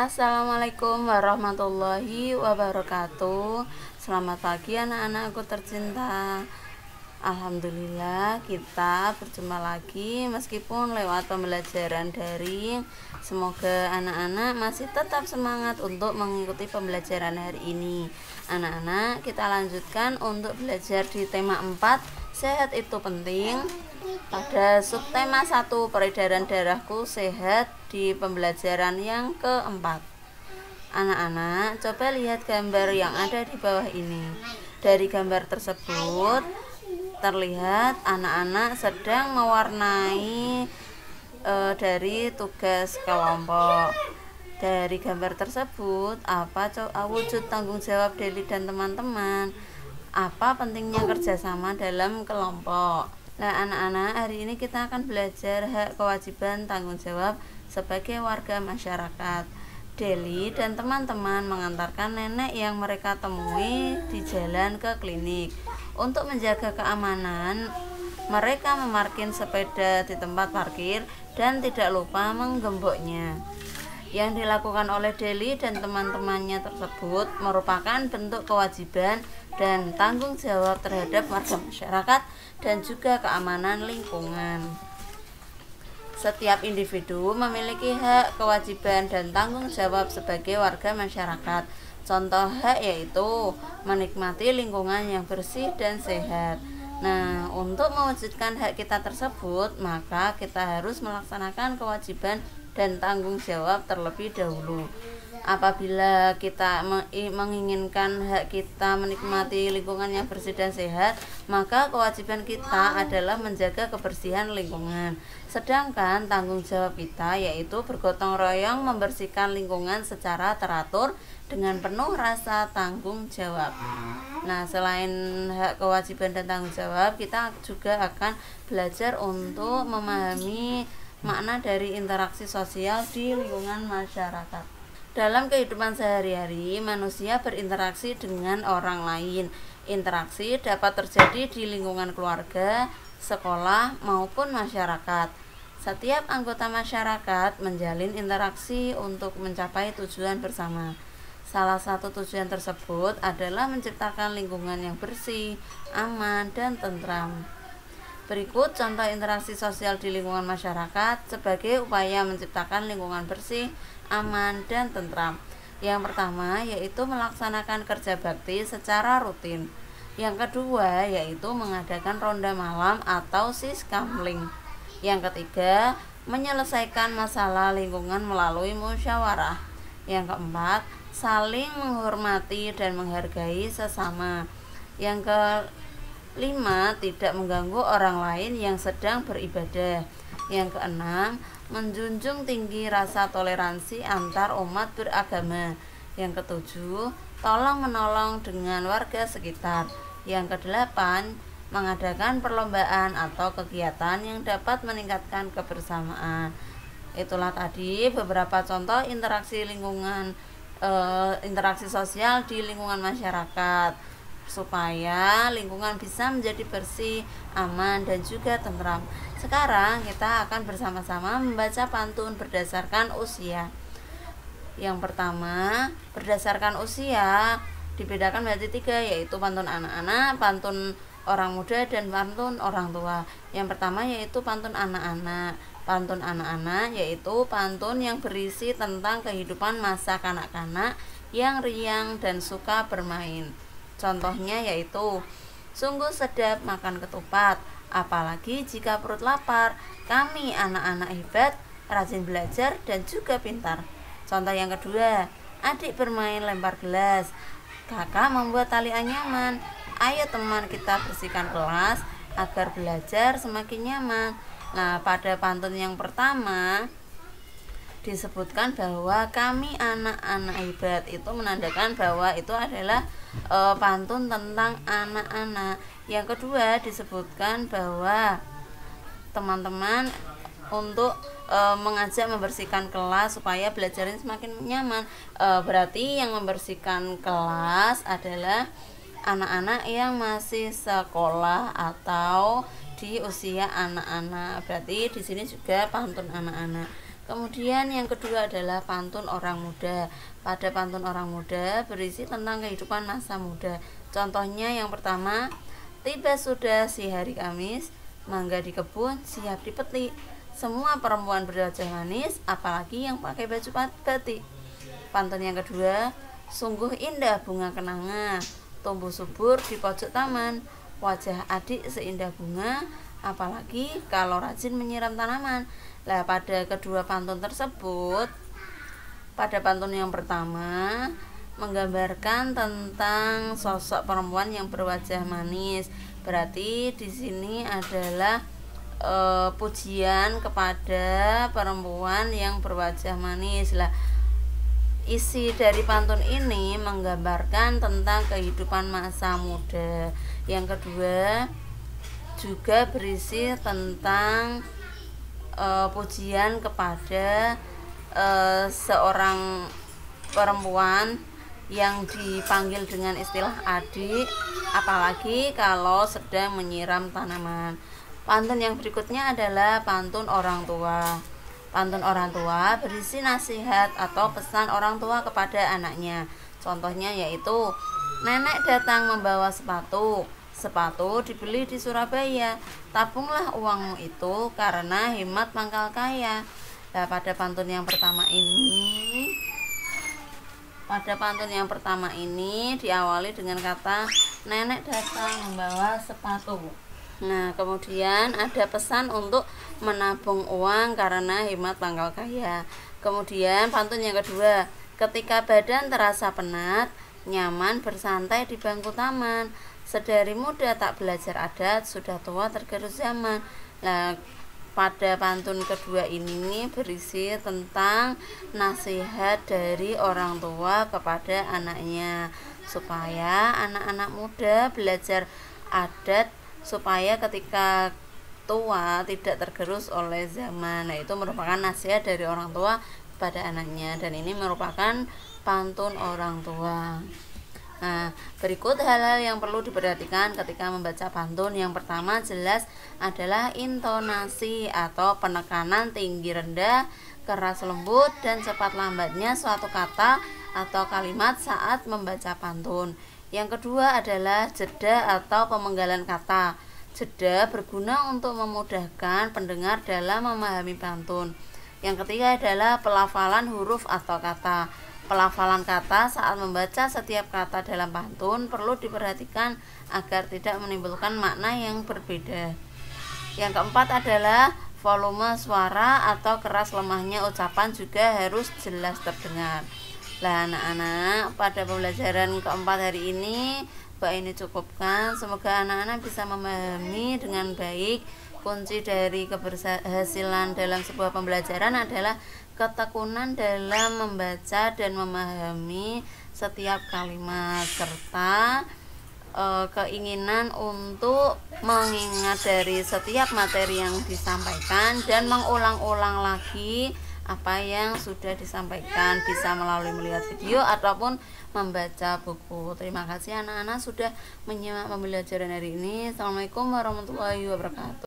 Assalamualaikum warahmatullahi wabarakatuh. Selamat pagi anak-anakku tercinta. Alhamdulillah kita berjumpa lagi meskipun lewat pembelajaran daring. Semoga anak-anak masih tetap semangat untuk mengikuti pembelajaran hari ini. Anak-anak, kita lanjutkan untuk belajar di tema 4, sehat itu penting. Pada subtema 1, peredaran darahku sehat, di pembelajaran yang keempat. Anak-anak, coba lihat gambar yang ada di bawah ini. Dari gambar tersebut terlihat anak-anak sedang mewarnai dari tugas kelompok. Dari gambar tersebut, apa wujud tanggung jawab Deli dan teman-teman? Apa pentingnya kerjasama dalam kelompok? Nah, anak-anak, hari ini kita akan belajar hak, kewajiban, tanggung jawab sebagai warga masyarakat. Deli dan teman-teman mengantarkan nenek yang mereka temui di jalan ke klinik. Untuk menjaga keamanan, mereka memarkir sepeda di tempat parkir dan tidak lupa menggemboknya. Yang dilakukan oleh Deli dan teman-temannya tersebut merupakan bentuk kewajiban dan tanggung jawab terhadap warga masyarakat dan juga keamanan lingkungan. Setiap individu memiliki hak, kewajiban, dan tanggung jawab sebagai warga masyarakat. Contoh hak yaitu menikmati lingkungan yang bersih dan sehat. Nah, untuk mewujudkan hak kita tersebut, maka kita harus melaksanakan kewajiban dan tanggung jawab terlebih dahulu. Apabila kita menginginkan hak kita menikmati lingkungan yang bersih dan sehat, maka kewajiban kita adalah menjaga kebersihan lingkungan. Sedangkan tanggung jawab kita yaitu bergotong royong membersihkan lingkungan secara teratur dengan penuh rasa tanggung jawab. Nah, selain hak, kewajiban, dan tanggung jawab, kita juga akan belajar untuk memahami makna dari interaksi sosial di lingkungan masyarakat. Dalam kehidupan sehari-hari, manusia berinteraksi dengan orang lain. Interaksi dapat terjadi di lingkungan keluarga, sekolah, maupun masyarakat. Setiap anggota masyarakat menjalin interaksi untuk mencapai tujuan bersama. Salah satu tujuan tersebut adalah menciptakan lingkungan yang bersih, aman, dan tentram. Berikut contoh interaksi sosial di lingkungan masyarakat sebagai upaya menciptakan lingkungan bersih, aman, dan tentram. Yang pertama yaitu melaksanakan kerja bakti secara rutin. Yang kedua yaitu mengadakan ronda malam atau siskamling. Yang ketiga, menyelesaikan masalah lingkungan melalui musyawarah. Yang keempat, saling menghormati dan menghargai sesama. Yang kelima, tidak mengganggu orang lain yang sedang beribadah. Yang keenam, menjunjung tinggi rasa toleransi antar umat beragama. Yang ketujuh, tolong-menolong dengan warga sekitar. Yang kedelapan, mengadakan perlombaan atau kegiatan yang dapat meningkatkan kebersamaan. Itulah tadi beberapa contoh interaksi lingkungan, interaksi sosial di lingkungan masyarakat, supaya lingkungan bisa menjadi bersih, aman, dan juga tentram. Sekarang kita akan bersama-sama membaca pantun berdasarkan usia. Yang pertama, berdasarkan usia dibedakan menjadi 3, yaitu pantun anak-anak, pantun orang muda, dan pantun orang tua. Yang pertama yaitu pantun anak-anak. Pantun anak-anak yaitu pantun yang berisi tentang kehidupan masa kanak-kanak yang riang dan suka bermain. Contohnya yaitu, sungguh sedap makan ketupat, apalagi jika perut lapar. Kami anak-anak hebat, rajin belajar dan juga pintar. Contoh yang kedua, adik bermain lempar gelas, kakak membuat tali anyaman. Ayo teman, kita bersihkan kelas agar belajar semakin nyaman. Nah, pada pantun yang pertama disebutkan bahwa kami anak-anak hebat, itu menandakan bahwa itu adalah pantun tentang anak-anak. Yang kedua disebutkan bahwa teman-teman untuk mengajak membersihkan kelas supaya belajarnya semakin nyaman. Berarti yang membersihkan kelas adalah anak-anak yang masih sekolah atau di usia anak-anak. Berarti di sini juga pantun anak-anak. Kemudian yang kedua adalah pantun orang muda. Pada pantun orang muda berisi tentang kehidupan masa muda. Contohnya yang pertama, tiba sudah si hari Kamis, mangga di kebun siap dipetik. Semua perempuan berwajah manis, apalagi yang pakai baju batik. Pantun yang kedua, sungguh indah bunga kenanga, tumbuh subur di pojok taman. Wajah adik seindah bunga, apalagi kalau rajin menyiram tanaman. Nah, pada kedua pantun tersebut, pada pantun yang pertama menggambarkan tentang sosok perempuan yang berwajah manis. Berarti di sini adalah pujian kepada perempuan yang berwajah manis. Lah, isi dari pantun ini menggambarkan tentang kehidupan masa muda. Yang kedua juga berisi tentang pujian kepada seorang perempuan yang dipanggil dengan istilah adik, apalagi kalau sedang menyiram tanaman. Pantun yang berikutnya adalah pantun orang tua. Pantun orang tua berisi nasihat atau pesan orang tua kepada anaknya. Contohnya yaitu, nenek datang membawa sepatu. Sepatu dibeli di Surabaya. Tabunglah uangmu itu karena hemat pangkal kaya. Nah, pada pantun yang pertama ini diawali dengan kata nenek datang membawa sepatu. Nah, kemudian ada pesan untuk menabung uang karena hemat pangkal kaya. Kemudian pantun yang kedua, ketika badan terasa penat, nyaman bersantai di bangku taman. Sedari muda tak belajar adat, sudah tua tergerus zaman. Nah, pada pantun kedua ini berisi tentang nasihat dari orang tua kepada anaknya, supaya anak-anak muda belajar adat, supaya ketika tua tidak tergerus oleh zaman. Nah, itu merupakan nasihat dari orang tua kepada anaknya, dan ini merupakan pantun orang tua. Nah, berikut hal-hal yang perlu diperhatikan ketika membaca pantun. Yang pertama jelas adalah intonasi atau penekanan tinggi rendah, keras lembut, dan cepat lambatnya suatu kata atau kalimat saat membaca pantun. Yang kedua adalah jeda atau pemenggalan kata. Jeda berguna untuk memudahkan pendengar dalam memahami pantun. Yang ketiga adalah pelafalan huruf atau kata. Pelafalan kata saat membaca setiap kata dalam pantun perlu diperhatikan agar tidak menimbulkan makna yang berbeda. Yang keempat adalah volume suara atau keras lemahnya ucapan juga harus jelas terdengar. Lah anak-anak, pada pembelajaran keempat hari ini Mbak ini cukupkan. Semoga anak-anak bisa memahami dengan baik. Kunci dari keberhasilan dalam sebuah pembelajaran adalah ketekunan dalam membaca dan memahami setiap kalimat, serta keinginan untuk mengingat dari setiap materi yang disampaikan dan mengulang-ulang lagi apa yang sudah disampaikan, bisa melalui melihat video ataupun membaca buku. Terima kasih anak-anak sudah menyimak pembelajaran hari ini. Assalamualaikum warahmatullahi wabarakatuh.